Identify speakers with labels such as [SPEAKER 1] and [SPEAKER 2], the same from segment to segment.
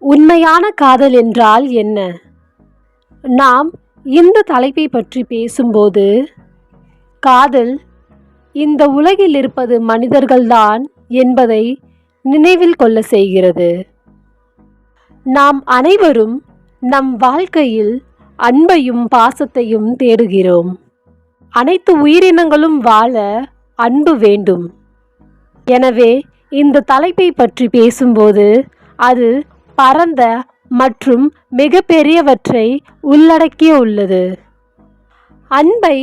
[SPEAKER 1] உண்மையான காதல் என்றால் என்ன? நாம் இந்த தலைப்பை பற்றி பேசும்போது, காதல் இந்த உலகில் இருப்பது மனிதர்கள்தான் என்பதை நினைவில் கொள்ள செய்கிறது. நாம் அனைவரும் நம் வாழ்க்கையில் அன்பையும் பாசத்தையும் தேடுகிறோம். அனைத்து உயிரினங்களும் வாழ அன்பு வேண்டும். எனவே இந்த தலைப்பை பற்றி பேசும்போது அது பரந்த மற்றும் மிகப்பெரியவற்றை உள்ளடக்கிய உள்ளது. அன்பை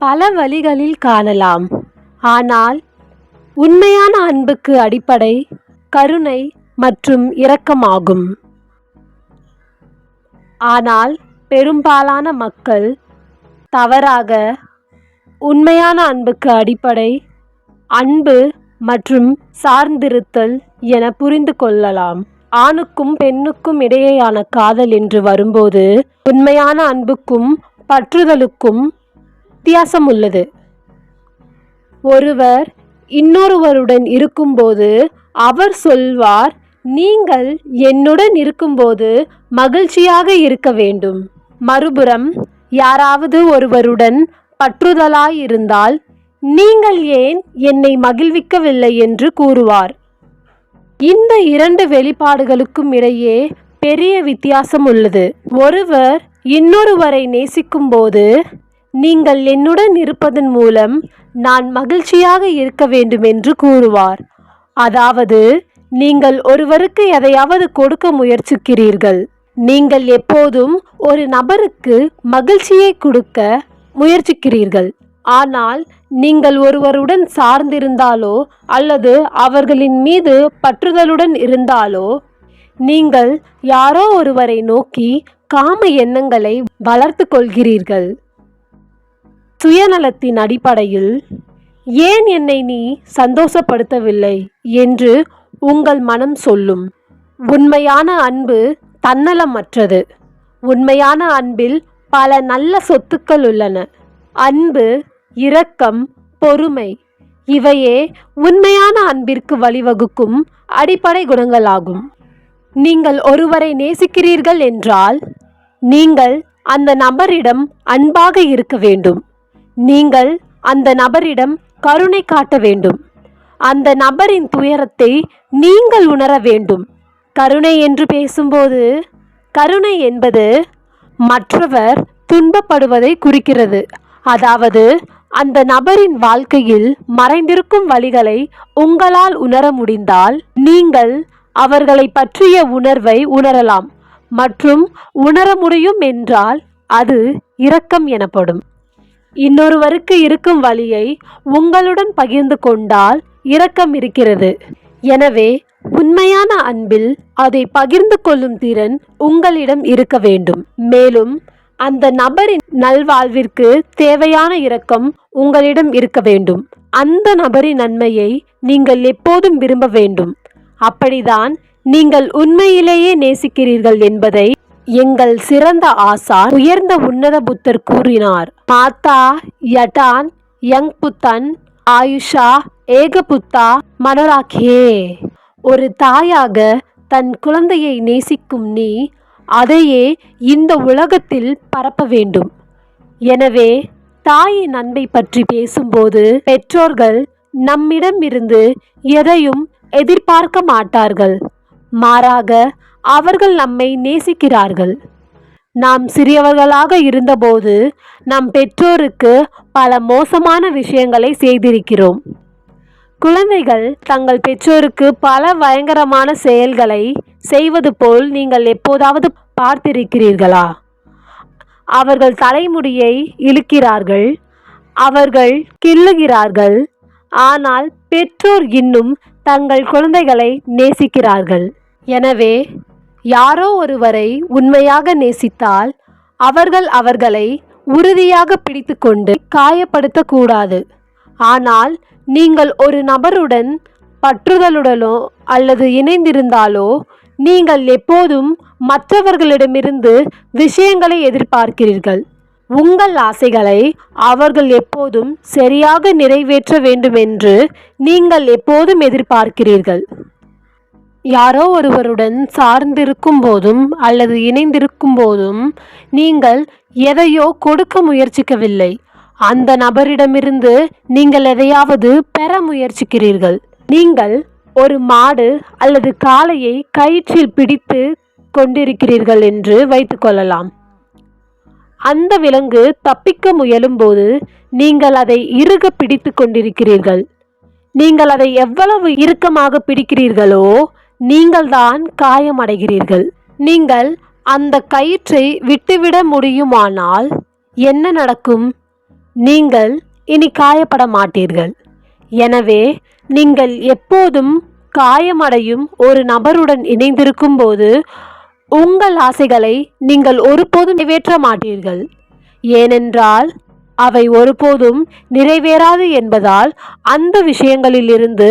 [SPEAKER 1] பல வழிகளில் காணலாம். ஆனால் உண்மையான அன்புக்கு அடிப்படை கருணை மற்றும் இரக்கமாகும். ஆனால் பெரும்பாலான மக்கள் தவறாக உண்மையான அன்புக்கு அடிப்படை அன்பு மற்றும் சார்ந்திருத்தல் என புரிந்து கொள்ளலாம். ஆணுக்கும் பெண்ணுக்கும் இடையேயான காதல் என்று வரும்போது உண்மையான அன்புக்கும் பற்றுதலுக்கும் வித்தியாசம் உள்ளது. ஒருவர் இன்னொருவருடன் இருக்கும்போது அவர் சொல்வார், நீங்கள் என்னுடன் இருக்கும்போது மகிழ்ச்சியாக இருக்க வேண்டும். மறுபுறம் யாராவது ஒருவருடன் பற்றுதலாயிருந்தால், நீங்கள் ஏன் என்னை மகிழ்விக்கவில்லை என்று கூறுவார். இந்த இரண்டு வெளிப்பாடுகளுக்கும் இடையே பெரிய வித்தியாசம் உள்ளது. ஒருவர் இன்னொருவரை நேசிக்கும்போது, நீங்கள் என்னுடன் இருப்பதன் மூலம் நான் மகிழ்ச்சியாக இருக்க வேண்டும் என்று கூறுவார். அதாவது நீங்கள் ஒருவருக்கு எதையாவது கொடுக்க முயற்சிக்கிறீர்கள். நீங்கள் எப்போதும் ஒரு நபருக்கு மகிழ்ச்சியை கொடுக்க முயற்சிக்கிறீர்கள். ஆனால் நீங்கள் ஒருவருடன் சார்ந்திருந்தாலோ அல்லது அவர்களின் மீது பற்றுதலுடன் இருந்தாலோ, நீங்கள் யாரோ ஒருவரை நோக்கி காம எண்ணங்களை வளர்த்து கொள்கிறீர்கள். சுயநலத்தின் அடிப்படையில் ஏன் என்னை நீ சந்தோஷப்படுத்தவில்லை என்று உங்கள் மனம் சொல்லும். உண்மையான அன்பு தன்னலமற்றது. உண்மையான அன்பில் பல நல்ல சொத்துக்கள் உள்ளன. அன்பு, இரக்கம், பொறுமை இவையே உண்மையான அன்பிற்கு வழிவகுக்கும் அடிப்படை குணங்களாகும். நீங்கள் ஒருவரை நேசிக்கிறீர்கள் என்றால் நீங்கள் அந்த நபரிடம் அன்பாக இருக்க வேண்டும். நீங்கள் அந்த நபரிடம் கருணை காட்ட வேண்டும். அந்த நபரின் துயரத்தை நீங்கள் உணர வேண்டும். கருணை என்று பேசும்போது, கருணை என்பது மற்றவர் துன்பப்படுவதை குறிக்கிறது. அதாவது அந்த நபரின் வாழ்க்கையில் மறைந்திருக்கும் வழிகளை உங்களால் உணர முடிந்தால், நீங்கள் அவர்களை பற்றிய உணர்வை உணரலாம். மற்றும் உணர முடியும் என்றால் அது இரக்கம் எனப்படும். இன்னொருவருக்கு இருக்கும் வழியை உங்களுடன் பகிர்ந்து கொண்டால் இரக்கம் இருக்கிறது. எனவே உண்மையான அன்பில் அதை பகிர்ந்து கொள்ளும் திறன் உங்களிடம் இருக்க வேண்டும். மேலும் அந்த நபரின் நல்வாழ்விற்கு தேவையான இரக்கம் உங்களிடம் இருக்க வேண்டும். அந்த நபரின் நன்மையை நீங்கள் எப்போதும் விரும்ப வேண்டும். அப்படிதான் நீங்கள் உண்மையிலேயே நேசிக்கிறீர்கள் என்பதை எங்கள் சிறந்த ஆசான் உயர்ந்த உன்னத புத்தர் கூறினார். மாதா யட்டான் யங் புத்தன் ஆயுஷா ஏக புத்தா மனோராக்கே. ஒரு தாயாக தன் குழந்தையை நேசிக்கும் நீ அதையே இந்த உலகத்தில் பரப்ப வேண்டும். எனவே தாயின் அன்பை பற்றி பேசும்போது பெற்றோர்கள் நம்மிடம் இருந்து எதையும் எதிர்பார்க்க மாட்டார்கள். மாறாக அவர்கள் நம்மை நேசிக்கிறார்கள். நாம் சிறியவர்களாக இருந்தபோது நம் பெற்றோருக்கு பல மோசமான விஷயங்களை செய்திருக்கிறோம். குழந்தைகள் தங்கள் பெற்றோருக்கு பல பயங்கரமான செயல்களை செய்வது போல் நீங்கள் எப்போதாவது பார்த்திருக்கிறீர்களா? அவர்கள் தலைமுடியை இழுக்கிறார்கள், அவர்கள் கிள்ளுகிறார்கள். ஆனால் பெற்றோர் இன்னும் தங்கள் குழந்தைகளை நேசிக்கிறார்கள். எனவே யாரோ ஒருவரை உண்மையாக நேசித்தால் அவர்கள் அவர்களை உறுதியாக பிடித்து கொண்டு காயப்படுத்தக்கூடாது. ஆனால் நீங்கள் ஒரு நபருடன் பற்றுதலுடனோ அல்லது இணைந்திருந்தாலோ நீங்கள் எப்போதும் மற்றவர்களிடமிருந்து விஷயங்களை எதிர்பார்க்கிறீர்கள். உங்கள் ஆசைகளை அவர்கள் எப்போதும் சரியாக நிறைவேற்ற வேண்டும் என்று நீங்கள் எப்போதும் எதிர்பார்க்கிறீர்கள். யாரோ ஒருவருடன் சார்ந்திருக்கும் போதும் அல்லது இணைந்திருக்கும் போதும் நீங்கள் எதையோ கொடுக்க முயற்சிக்கவில்லை. அந்த நபரிடமிருந்து நீங்கள் எதையாவது பெற முயற்சிக்கிறீர்கள். நீங்கள் ஒரு மாடு அல்லது காளையை கயிற்றில் பிடித்து கொண்டிருக்கிறீர்கள் என்று வைத்துக்கொள்ளலாம். அந்த விலங்கு தப்பிக்க முயலும்போது நீங்கள் அதை இறுக பிடித்து கொண்டிருக்கிறீர்கள். நீங்கள் அதை எவ்வளவு இறுக்கமாக பிடிக்கிறீர்களோ நீங்கள்தான் காயமடைகிறீர்கள். நீங்கள் அந்த கயிற்றை விட்டுவிட முடியுமானால் என்ன நடக்கும்? நீங்கள் இனி காயப்பட மாட்டீர்கள். எனவே நீங்கள் எப்போதும் காயமடையும் ஒரு நபருடன் இணைந்திருக்கும் போது உங்கள் ஆசைகளை நீங்கள் ஒருபோதும் நிறைவேற்ற மாட்டீர்கள். ஏனென்றால் அவை ஒருபோதும் நிறைவேறாது என்பதால் அந்த விஷயங்களிலிருந்து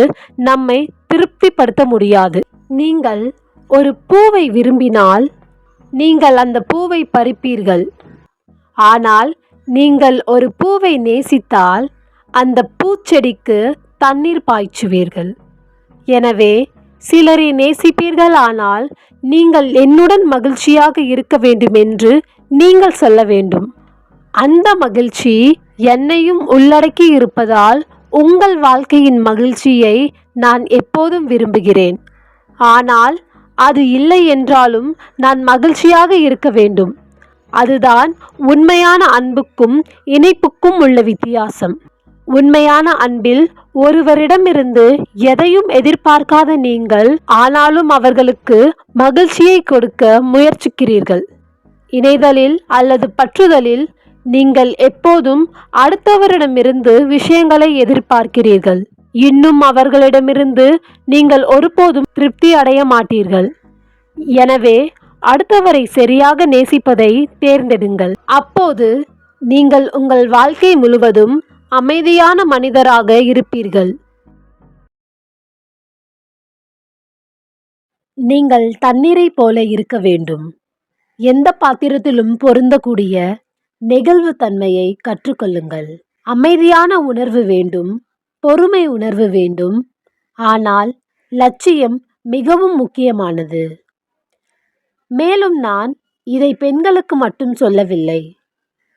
[SPEAKER 1] நம்மை திருப்திப்படுத்த முடியாது. நீங்கள் ஒரு பூவை விரும்பினால் நீங்கள் அந்த பூவை பறிப்பீர்கள். ஆனால் நீங்கள் ஒரு பூவை நேசித்தால் அந்த பூச்செடிக்கு தண்ணீர் பாய்ச்சுவீர்கள். எனவே சிலரை நேசிப்பீர்கள், ஆனால் நீங்கள் என்னுடன் மகிழ்ச்சியாக இருக்க வேண்டும் என்று நீங்கள் சொல்ல வேண்டும். அந்த மகிழ்ச்சி என்னையும் உள்ளடக்கி இருப்பதால் உங்கள் வாழ்க்கையின் மகிழ்ச்சியை நான் எப்போதும் விரும்புகிறேன். ஆனால் அது இல்லை என்றாலும் நான் மகிழ்ச்சியாக இருக்க வேண்டும். அதுதான் உண்மையான அன்புக்கும் இணைப்புக்கும் உள்ள வித்தியாசம். உண்மையான அன்பில் ஒருவரிடமிருந்து எதையும் எதிர்பார்க்காத நீங்கள் ஆனாலும் அவர்களுக்கு மகிழ்ச்சியை கொடுக்க முயற்சிக்கிறீர்கள். இணைதலில் அல்லது பற்றுதலில் நீங்கள் எப்போதும் அடுத்தவரிடமிருந்து விஷயங்களை எதிர்பார்க்கிறீர்கள். இன்னும் அவர்களிடமிருந்து நீங்கள் ஒருபோதும் திருப்தி அடைய மாட்டீர்கள். எனவே அடுத்தவரை சரியாக நேசிப்பதை தேர்ந்தெடுங்கள். அப்போது நீங்கள் உங்கள் வாழ்க்கை முழுவதும் அமைதியான மனிதராக இருப்பீர்கள். நீங்கள் தண்ணீரைப் போல இருக்க வேண்டும். எந்த பாத்திரத்திலும் பொருந்தக்கூடிய நெகிழ்வு தன்மையை கற்றுக்கொள்ளுங்கள். அமைதியான உணர்வு வேண்டும், பொறுமை உணர்வு வேண்டும். ஆனால் லட்சியம் மிகவும் முக்கியமானது. மேலும் நான் இதை பெண்களுக்கு மட்டும் சொல்லவில்லை.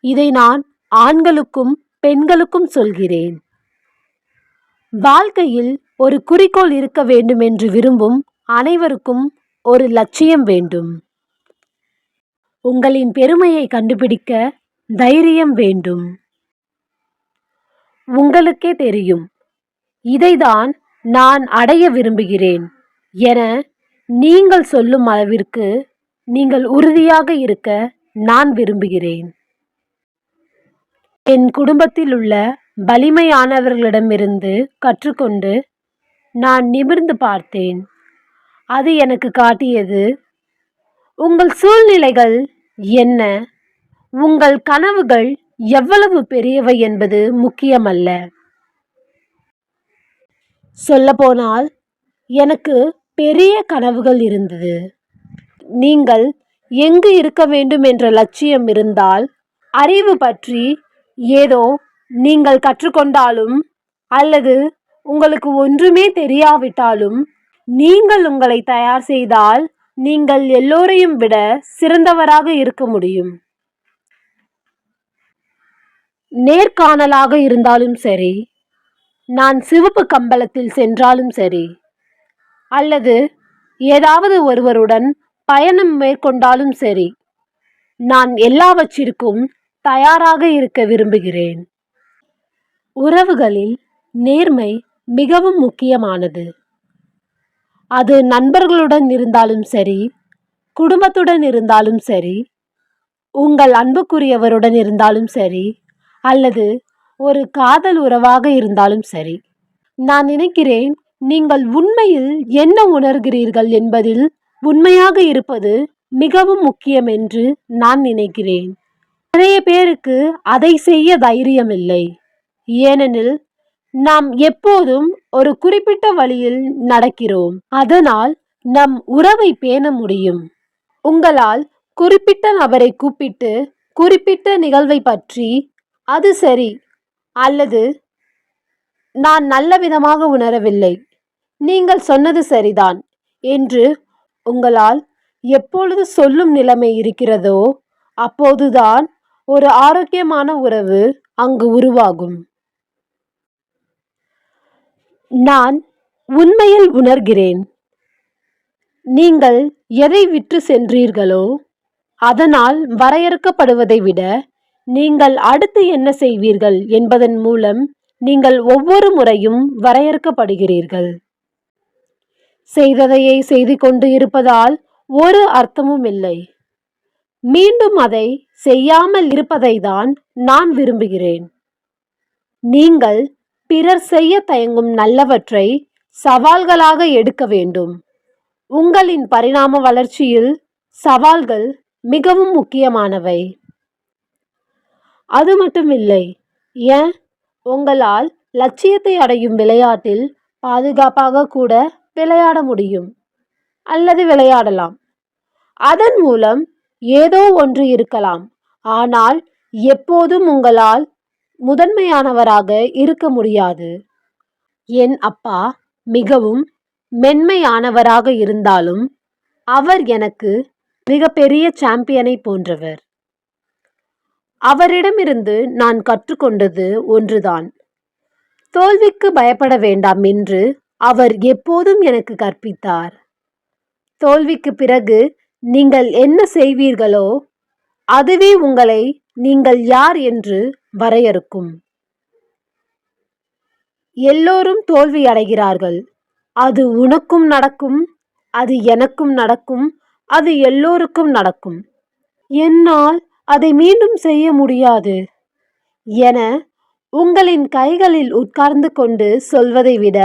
[SPEAKER 1] இதை நான் ஆண்களுக்கும் பெண்களுக்கும் சொல்கிறேன். வாழ்க்கையில் ஒரு குறிக்கோள் இருக்க வேண்டும் என்று விரும்பும் அனைவருக்கும் ஒரு லட்சியம் வேண்டும். உங்களின் பெருமையை கண்டுபிடிக்க தைரியம் வேண்டும். உங்களுக்கே தெரியும், இதைதான் நான் அடைய விரும்புகிறேன் என நீங்கள் சொல்லும் அளவிற்கு நீங்கள் உறுதியாக இருக்க நான் விரும்புகிறேன். என் குடும்பத்தில் உள்ள வலிமையானவர்களிடமிருந்து கற்றுக்கொண்டு நான் நிமிர்ந்து பார்த்தேன். அது எனக்கு காட்டியது, உங்கள் சூழ்நிலைகள் என்ன, உங்கள் கனவுகள் எவ்வளவு பெரியவை என்பது முக்கியமல்ல. சொல்லப்போனால் எனக்கு பெரிய கனவுகள் இருந்தது. நீங்கள் எங்கு இருக்க வேண்டும் என்ற லட்சியம் இருந்தால், அறிவு பற்றி ஏதோ நீங்கள் கற்றுக்கொண்டாலும் அல்லது உங்களுக்கு ஒன்றுமே தெரியாவிட்டாலும் நீங்கள் உங்களை தயார் செய்தால் நீங்கள் எல்லோரையும் விட சிறந்தவராக இருக்க முடியும். நேர்காணலாக இருந்தாலும் சரி, நான் சிவப்பு கம்பளத்தில் சென்றாலும் சரி, அல்லது ஏதாவது ஒருவருடன் பயணம் மேற்கொண்டாலும் சரி, நான் எல்லாவற்றிற்கும் தயாராக இருக்க விரும்புகிறேன். உறவுகளில் நேர்மை மிகவும் முக்கியமானது. அது நண்பர்களுடன் இருந்தாலும் சரி, குடும்பத்துடன் இருந்தாலும் சரி, உங்கள் அன்புக்குரியவருடன் இருந்தாலும் சரி, அல்லது ஒரு காதல் உறவாக இருந்தாலும் சரி. நான் நினைக்கிறேன், நீங்கள் உண்மையில் என்ன உணர்கிறீர்கள் என்பதில் உண்மையாக இருப்பது மிகவும் முக்கியம் என்று நான் நினைக்கிறேன். நிறைய பேருக்கு அதை செய்ய தைரியம் இல்லை. ஏனெனில் நாம் எப்போதும் ஒரு குறிப்பிட்ட வழியில் நடக்கிறோம். அதனால் நம் உறவை பேண முடியும். உங்களால் குறிப்பிட்ட நபரை கூப்பிட்டு குறிப்பிட்ட நிகழ்வை பற்றி, அது சரி அல்லது நான் நல்ல விதமாக உணரவில்லை, நீங்கள் சொன்னது சரிதான் என்று உங்களால் எப்பொழுது சொல்லும் நிலைமை இருக்கிறதோ அப்போதுதான் ஒரு ஆரோக்கியமான உறவு அங்கு உருவாகும். நான் உண்மையில் உணர்கிறேன். நீங்கள் எதை விற்று சென்றீர்களோ அதனால் வரையறுக்கப்படுவதை விட நீங்கள் அடுத்து என்ன செய்வீர்கள் என்பதன் மூலம் நீங்கள் ஒவ்வொரு முறையும் வரையறுக்கப்படுகிறீர்கள். செய்ததையே செய்து கொண்டு இருப்பதால் ஒரு அர்த்தமும் இல்லை. மீண்டும் அதை செய்யாமல் இருப்பதை தான் நான் விரும்புகிறேன். நீங்கள் பிறர் செய்ய தயங்கும் நல்லவற்றை சவால்களாக எடுக்க வேண்டும். உங்களின் பரிணாம வளர்ச்சியில் சவால்கள் மிகவும் முக்கியமானவை. அது மட்டுமில்லை, ஏன் உங்களால் லட்சியத்தை அடையும் விளையாட்டில் பாதுகாப்பாக கூட விளையாட முடியும் அல்லது விளையாடலாம். அதன் மூலம் ஏதோ ஒன்று இருக்கலாம். ஆனால் எப்போதும் உங்களால் முதன்மையானவராக இருக்க முடியாது. என் அப்பா மிகவும் மென்மையானவராக இருந்தாலும் அவர் எனக்கு மிகப்பெரிய சாம்பியனை போன்றவர். அவரிடமிருந்து நான் கற்றுக்கொண்டது ஒன்றுதான். தோல்விக்கு பயப்பட வேண்டாம் என்று அவர் எப்போதும் எனக்கு கற்பித்தார். தோல்விக்கு பிறகு நீங்கள் என்ன செய்வீர்களோ அதுவே உங்களை நீங்கள் யார் என்று வரையறுக்கும். எல்லோரும் தோல்வி அடைகிறார்கள். அது உனக்கும் நடக்கும், அது எனக்கும் நடக்கும், அது எல்லோருக்கும் நடக்கும். என்னால் அதை மீண்டும் செய்ய முடியாது என உங்களின் கைகளில் உட்கார்ந்து கொண்டு சொல்வதை விட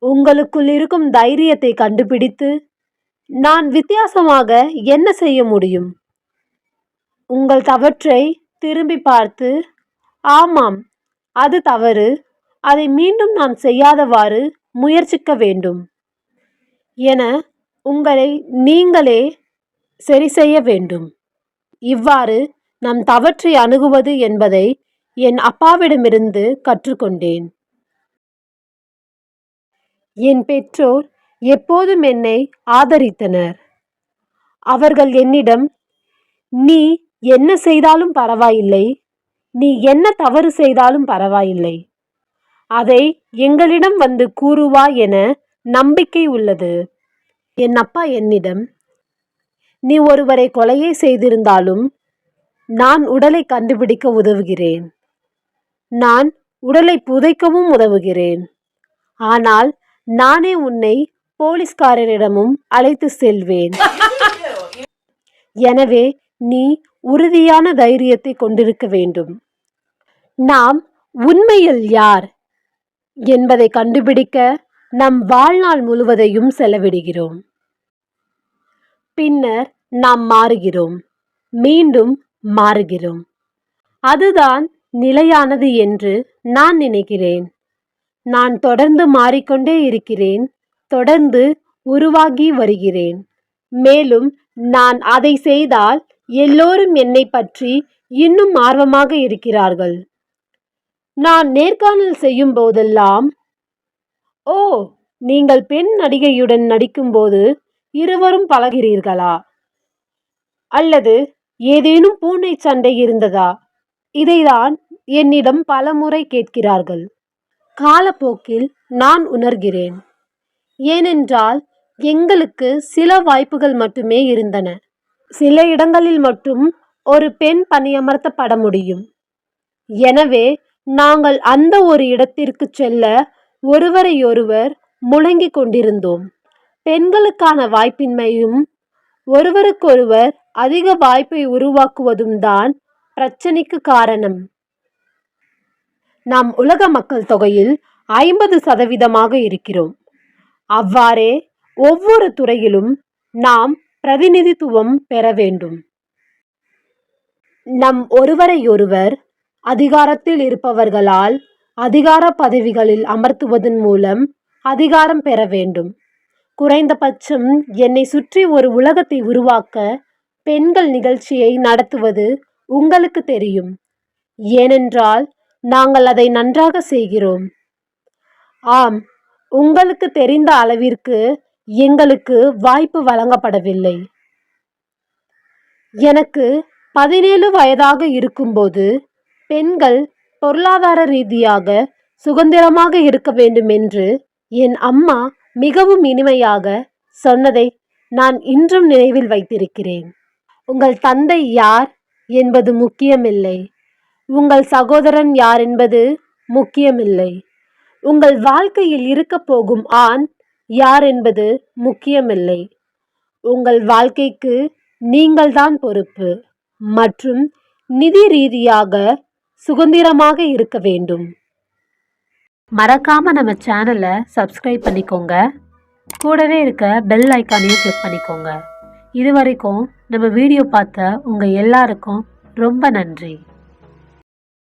[SPEAKER 1] உங்களுக்குள் இருக்கும் தைரியத்தை கண்டுபிடித்து நான் வித்தியாசமாக என்ன செய்ய முடியும்? உங்கள் தவற்றை திரும்பி பார்த்து, ஆமாம் அது தவறு, அதை மீண்டும் நான் செய்யாதவாறு முயற்சிக்க வேண்டும் என உங்களை நீங்களே சரி செய்ய வேண்டும். இவ்வாறு நம் தவற்றை அணுகுவது என்பதை என் அப்பாவிடமிருந்து கற்றுக்கொண்டேன். என் பெற்றோர் எப்போதும் என்னை ஆதரித்தனர். அவர்கள் என்னிடம், நீ என்ன செய்தாலும் பரவாயில்லை, நீ என்ன தவறு செய்தாலும் பரவாயில்லை, அதை எங்களிடம் வந்து கூறுவாய் என நம்பிக்கை உள்ளது. என் அப்பா என்னிடம், நீ ஒருவரை கொலையை செய்திருந்தாலும் நான் உடலை கண்டுபிடிக்க உதவுகிறேன், நான் உடலை புதைக்கவும் உதவுகிறேன், ஆனால் நானே உன்னை போலீஸ்காரரிடமும் அழைத்து செல்வேன். எனவே நீ உறுதியான தைரியத்தை கொண்டிருக்க வேண்டும். நாம் உண்மையில் யார் என்பதை கண்டுபிடிக்க நம் வாழ்நாள் முழுவதையும் செலவிடுகிறோம். பின்னர் நாம் மாறுகிறோம், மீண்டும் மாறுகிறோம். அதுதான் நிலையானது என்று நான் நினைக்கிறேன். நான் தொடர்ந்து மாறிக்கொண்டே இருக்கிறேன், தொடர்ந்து உருவாகி வருகிறேன். மேலும் நான் அதை செய்தால் எல்லோரும் என்னை பற்றி இன்னும் ஆர்வமாக இருக்கிறார்கள். நான் நேர்காணல் செய்யும் போதெல்லாம், ஓ, நீங்கள் பெண் நடிகையுடன் நடிக்கும்போது இருவரும் பழகிறீர்களா? அல்லது ஏதேனும் பூனை சண்டை இருந்ததா? இதைதான் என்னிடம் பலமுறை கேட்கிறார்கள். காலப்போக்கில் நான் உணர்கிறேன். ஏனென்றால் எங்களுக்கு சில வாய்ப்புகள் மட்டுமே இருந்தன. சில இடங்களில் மட்டும் ஒரு பெண் பணியமர்த்தப்பட முடியும். எனவே நாங்கள் அந்த ஒரு இடத்திற்கு செல்ல ஒருவரையொருவர் முழங்கிக் கொண்டிருந்தோம். பெண்களுக்கான வாய்ப்பின்மையும் ஒருவருக்கொருவர் அதிக வாய்ப்பை உருவாக்குவதும் தான் பிரச்சனைக்கு காரணம். நாம் உலக மக்கள் தொகையில் 50% இருக்கிறோம். அவ்வாறே ஒவ்வொரு துறையிலும் நாம் பிரதிநிதித்துவம் பெற வேண்டும். நம் ஒருவரையொருவர் அதிகாரத்தில் இருப்பவர்களால் அதிகார பதவிகளில் அமர்த்துவதன் மூலம் அதிகாரம் பெற வேண்டும். குறைந்தபட்சம் என்னை சுற்றி ஒரு உலகத்தை உருவாக்க பெண்கள் நிகழ்ச்சியை நடத்துவது உங்களுக்கு தெரியும். ஏனென்றால் நாங்கள் அதை நன்றாக செய்கிறோம். ஆம், உங்களுக்கு தெரிந்த அளவிற்கு எங்களுக்கு வாய்ப்பு வழங்கப்படவில்லை. எனக்கு 17 வயதாக இருக்கும்போது பெண்கள் பொருளாதார ரீதியாக சுதந்திரமாக இருக்க வேண்டும் என்று என் அம்மா மிகவும் இனிமையாக சொன்னதை நான் இன்றும் நினைவில் வைத்திருக்கிறேன். உங்கள் தந்தை யார் என்பது முக்கியமில்லை. உங்கள் சகோதரன் யார் என்பது முக்கியமில்லை. உங்கள் வாழ்க்கையில் இருக்கப் போகும் ஆண் யார் என்பது முக்கியமில்லை. உங்கள் வாழ்க்கைக்கு நீங்கள்தான் பொறுப்பு மற்றும் நிதி ரீதியாக சுதந்திரமாக இருக்க வேண்டும். மறக்காம நம்ம சேனலை சப்ஸ்கிரைப் பண்ணிக்கோங்க. கூடவே இருக்க பெல் ஐக்கானையும் கிளிக் பண்ணிக்கோங்க. இது வரைக்கும் நம்ம வீடியோ பார்த்த உங்கள் எல்லாருக்கும் ரொம்ப நன்றி.